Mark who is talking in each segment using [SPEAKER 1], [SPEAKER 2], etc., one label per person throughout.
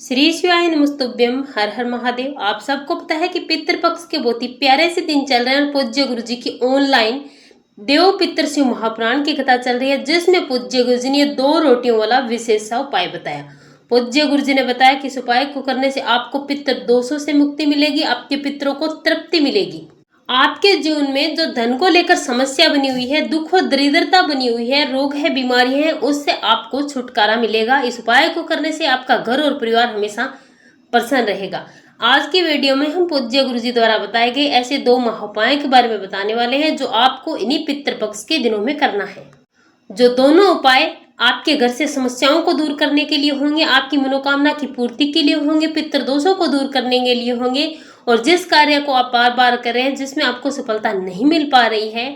[SPEAKER 1] श्री शिवाय नमस्तुभ्यम। हर हर महादेव। आप सबको पता है कि पितृपक्ष के बहुत ही प्यारे से दिन चल रहे हैं और पूज्य गुरु जी की ऑनलाइन देव पितृ शिव महापुराण की कथा चल रही है, जिसमें पूज्य गुरु जी ने 2 रोटियों वाला विशेष सा उपाय बताया। पूज्य गुरु जी ने बताया कि इस उपाय को करने से आपको पितृ दोषों से मुक्ति मिलेगी, आपके पितरों को तृप्ति मिलेगी। आपके जीवन में जो धन को लेकर समस्या बनी हुई है, दुख और दरिद्रता बनी हुई है, रोग है, बीमारी है, उससे आपको छुटकारा मिलेगा। इस उपाय को करने से आपका घर और परिवार हमेशा प्रसन्न रहेगा। आज की वीडियो में हम पूज्य गुरु जी द्वारा बताए गए ऐसे 2 महाउपायों के बारे में बताने वाले हैं, जो आपको इन्हीं पितृपक्ष के दिनों में करना है। जो दोनों उपाय आपके घर से समस्याओं को दूर करने के लिए होंगे, आपकी मनोकामना की पूर्ति के लिए होंगे, पितृदोषों को दूर करने के लिए होंगे, और जिस कार्य को आप बार बार कर रहे हैं, जिसमें आपको सफलता नहीं मिल पा रही है,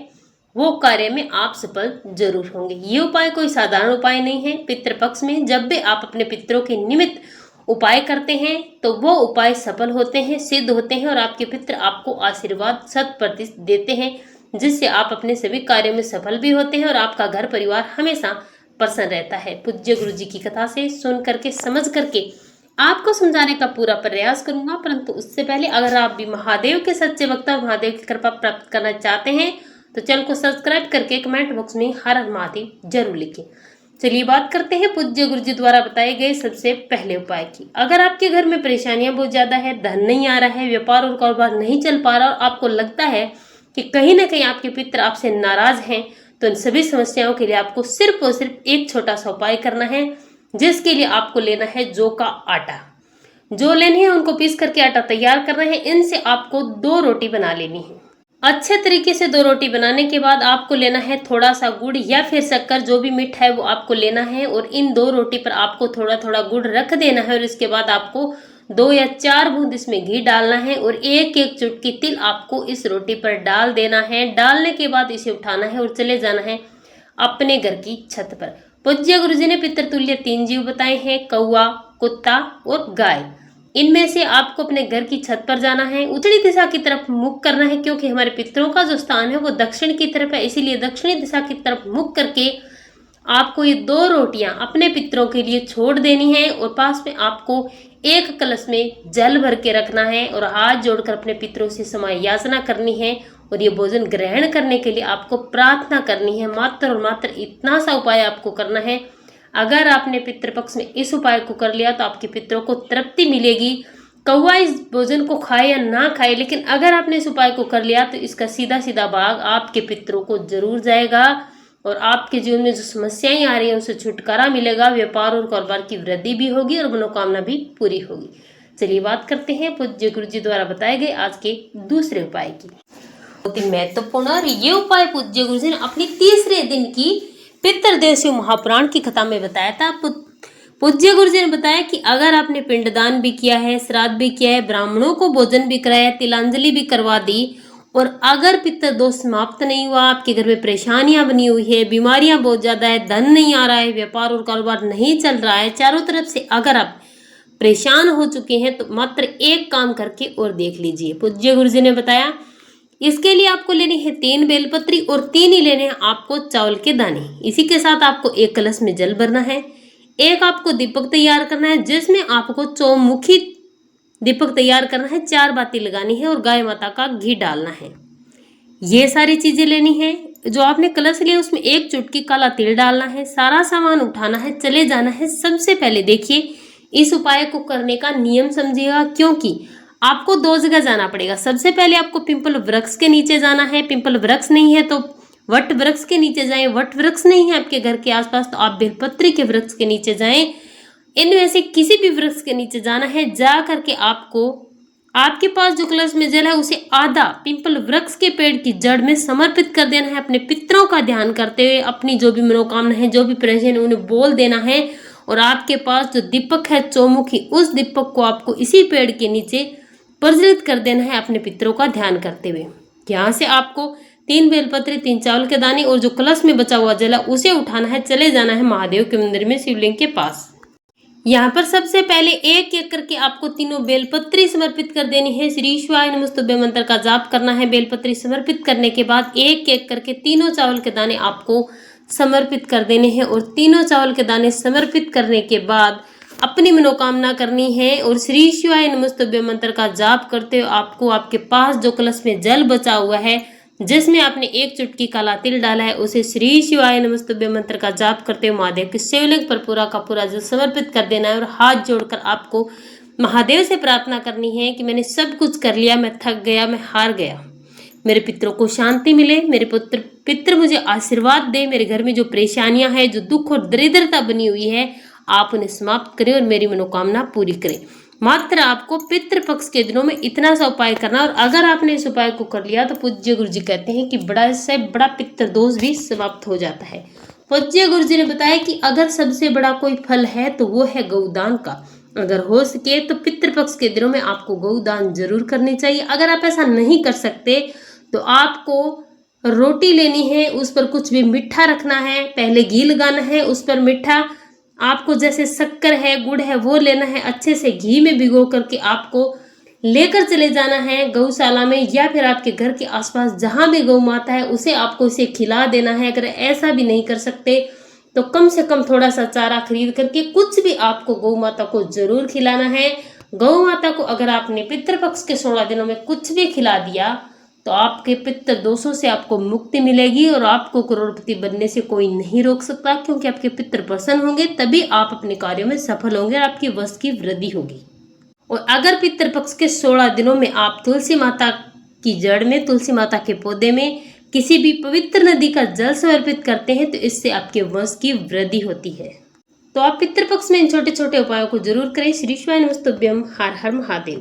[SPEAKER 1] वो कार्य में आप सफल जरूर होंगे। ये उपाय कोई साधारण उपाय नहीं है। पितृपक्ष में जब भी आप अपने पितरों के निमित्त उपाय करते हैं तो वो उपाय सफल होते हैं, सिद्ध होते हैं, और आपके पितृ आपको आशीर्वाद 100% देते हैं, जिससे आप अपने सभी कार्यों में सफल भी होते हैं और आपका घर परिवार हमेशा प्रसन्न रहता है। पूज्य गुरु जी की कथा से सुन करके समझ करके आपको समझाने का पूरा प्रयास करूंगा, परंतु उससे पहले अगर आप भी महादेव के सच्चे भक्त और महादेव की कृपा प्राप्त करना चाहते हैं तो चैनल को सब्सक्राइब करके कमेंट बॉक्स में हर हर महादेव जरूर लिखें। चलिए बात करते हैं पूज्य गुरु जी द्वारा बताए गए सबसे पहले उपाय की। अगर आपके घर में परेशानियां बहुत ज्यादा है, धन नहीं आ रहा है, व्यापार और कारोबार नहीं चल पा रहा और आपको लगता है कि कहीं ना कहीं आपके पितृ आपसे नाराज हैं, तो इन सभी समस्याओं के लिए आपको सिर्फ और सिर्फ एक छोटा सा उपाय करना है, जिसके लिए आपको लेना है जौ का आटा। जो लेने हैं उनको पीस करके आटा तैयार करना है। इनसे आपको 2 रोटी बना लेनी है। अच्छे तरीके से 2 रोटी बनाने के बाद आपको लेना है थोड़ा सा गुड़ या फिर शक्कर, जो भी मीठा है वो आपको लेना है, और इन 2 रोटी पर आपको थोड़ा थोड़ा गुड़ रख देना है, और इसके बाद आपको 2 या 4 बूंद इसमें घी डालना है, और एक एक चुटकी तिल आपको इस रोटी पर डाल देना है। डालने के बाद इसे उठाना है और चले जाना है अपने घर की छत पर। पूज्य गुरु जी ने पितृतुल्य 3 जीव बताए हैं, कौवा, कुत्ता और गाय। इनमें से आपको अपने घर की छत पर जाना है, उत्तरी दिशा की तरफ मुख करना है, क्योंकि हमारे पितरों का जो स्थान है वो दक्षिण की तरफ है, इसीलिए दक्षिणी दिशा की तरफ मुख करके आपको ये 2 रोटियां अपने पितरों के लिए छोड़ देनी है, और पास में आपको एक कलश में जल भर के रखना है और हाथ जोड़कर अपने पितरों से समय याचना करनी है, और ये भोजन ग्रहण करने के लिए आपको प्रार्थना करनी है। मात्र और मात्र इतना सा उपाय आपको करना है। अगर आपने पितृपक्ष में इस उपाय को कर लिया तो आपके पितरों को तृप्ति मिलेगी। कौवा इस भोजन को खाए या ना खाए, लेकिन अगर आपने इस उपाय को कर लिया तो इसका सीधा सीधा भाग आपके पितरों को जरूर जाएगा, और आपके जीवन में जो समस्याएं आ रही हैं उससे छुटकारा मिलेगा। व्यापार और कारोबार की वृद्धि भी होगी और मनोकामना भी पूरी होगी। चलिए बात करते हैं पूज्य गुरु जी द्वारा बताए गए आज के दूसरे उपाय की। बहुत ही महत्वपूर्ण और ये उपाय पूज्य गुरु जी ने अपनी तीसरे दिन की पितृदेव शिव महापुराण की कथा में बताया था। पूज्य गुरु जी ने बताया कि अगर आपने पिंडदान भी किया है, श्राद्ध भी किया है, ब्राह्मणों को भोजन भी कराया, तिलांजलि भी करवा दी, और अगर पितृ दोष समाप्त नहीं हुआ, आपके घर में परेशानियां बनी हुई है, बीमारियां बहुत ज्यादा है, धन नहीं आ रहा है, व्यापार और कारोबार नहीं चल रहा है, चारों तरफ से अगर आप परेशान हो चुके हैं, तो मात्र एक काम करके और देख लीजिए। पूज्य गुरु जी ने बताया इसके लिए आपको लेनी है 3 बेलपत्री, और 3 ही लेने हैं आपको चावल के दाने। इसी के साथ आपको एक कलश में जल भरना है। एक आपको दीपक तैयार करना है, जिसमें आपको चौमुखी दीपक तैयार करना है, 4 बाती लगानी है, और गाय माता का घी डालना है। ये सारी चीजें लेनी है। जो आपने कलश लिया उसमें एक चुटकी काला तिल डालना है। सारा सामान उठाना है, चले जाना है। सबसे पहले देखिए इस उपाय को करने का नियम समझिएगा, क्योंकि आपको 2 जगह जाना पड़ेगा। सबसे पहले आपको पिंपल वृक्ष के नीचे जाना है। पिंपल वृक्ष नहीं है तो वट वृक्ष के नीचे जाएं। वट वृक्ष नहीं है आपके घर के आसपास तो आप बेलपत्री के वृक्ष के नीचे जाएं। इनमें से किसी भी वृक्ष के नीचे जाना है। जा करके आपको आपके पास जो कलश में जल है उसे आधा पिंपल वृक्ष के पेड़ की जड़ में समर्पित कर देना है। अपने पितरों का ध्यान करते हुए अपनी जो भी मनोकामना है, जो भी परेशानी उन्हें बोल देना है, और आपके पास जो दीपक है चौमुखी, उस दीपक को आपको इसी पेड़ के नीचे प्रज्वलित कर देना है अपने पितरों का ध्यान करते हुए। यहाँ से आपको 3 बेलपत्र, 3 चावल के दाने और जो कलश में बचा हुआ जल है उसे उठाना है, चले जाना है महादेव के मंदिर में शिवलिंग के पास। यहाँ पर सबसे पहले एक एक करके आपको तीनों बेलपत्री समर्पित कर देनी है। श्री शिवाय नमस्तुभ्यम मंत्र का जाप करना है। बेलपत्री समर्पित करने के बाद एक एक करके तीनों चावल के दाने आपको समर्पित कर देने हैं, और तीनों चावल के दाने समर्पित करने के बाद अपनी मनोकामना करनी है और श्री शिवाय नमस्तुभ्यम मंत्र का जाप करते हो आपको आपके पास जो कलश में जल बचा हुआ है जिसमें आपने एक चुटकी काला तिल डाला है उसे श्री शिवाय नमस्तुभ्यम मंत्र का जाप करते हुए महादेव के शिवलिंग पर पूरा का पूरा जल समर्पित कर देना है और हाथ जोड़कर आपको महादेव से प्रार्थना करनी है कि मैंने सब कुछ कर लिया, मैं थक गया, मैं हार गया, मेरे पितरों को शांति मिले, मेरे पितर मुझे आशीर्वाद दे, मेरे घर में जो परेशानियां हैं, जो दुख और दरिद्रता बनी हुई है, आप उन्हें समाप्त करें और मेरी मनोकामना पूरी करें। मात्र आपको पितृपक्ष के दिनों में इतना सा उपाय करना और अगर आपने इस उपाय को कर लिया तो पूज्य गुरु जी कहते हैं कि बड़ा से बड़ा पितृ दोष भी समाप्त हो जाता है। पूज्य गुरु जी ने बताया कि अगर सबसे बड़ा कोई फल है तो वो है गौदान का। अगर हो सके तो पितृपक्ष के दिनों में आपको गौदान जरूर करनी चाहिए। अगर आप ऐसा नहीं कर सकते तो आपको रोटी लेनी है, उस पर कुछ भी मीठा रखना है, पहले घी लगाना है, उस पर मीठा आपको जैसे शक्कर है, गुड़ है वो लेना है, अच्छे से घी में भिगो करके आपको लेकर चले जाना है गौशाला में या फिर आपके घर के आसपास जहां भी गौ माता है उसे आपको इसे खिला देना है। अगर ऐसा भी नहीं कर सकते तो कम से कम थोड़ा सा चारा खरीद करके कुछ भी आपको गौ माता को जरूर खिलाना है। गौ माता को अगर आपने पितृपक्ष के 16 दिनों में कुछ भी खिला दिया तो आपके पितृ दोषों से आपको मुक्ति मिलेगी और आपको करोड़पति बनने से कोई नहीं रोक सकता, क्योंकि आपके पितृ प्रसन्न होंगे तभी आप अपने कार्यों में सफल होंगे और आपकी वश की वृद्धि होगी। और अगर पितृपक्ष के 16 दिनों में आप तुलसी माता की जड़ में, तुलसी माता के पौधे में किसी भी पवित्र नदी का जल समर्पित करते हैं तो इससे आपके वंश की वृद्धि होती है। तो आप पितृपक्ष में इन छोटे छोटे उपायों को जरूर करें। श्री शिवाय नमस्तुभ्यम। हर हर महादेव।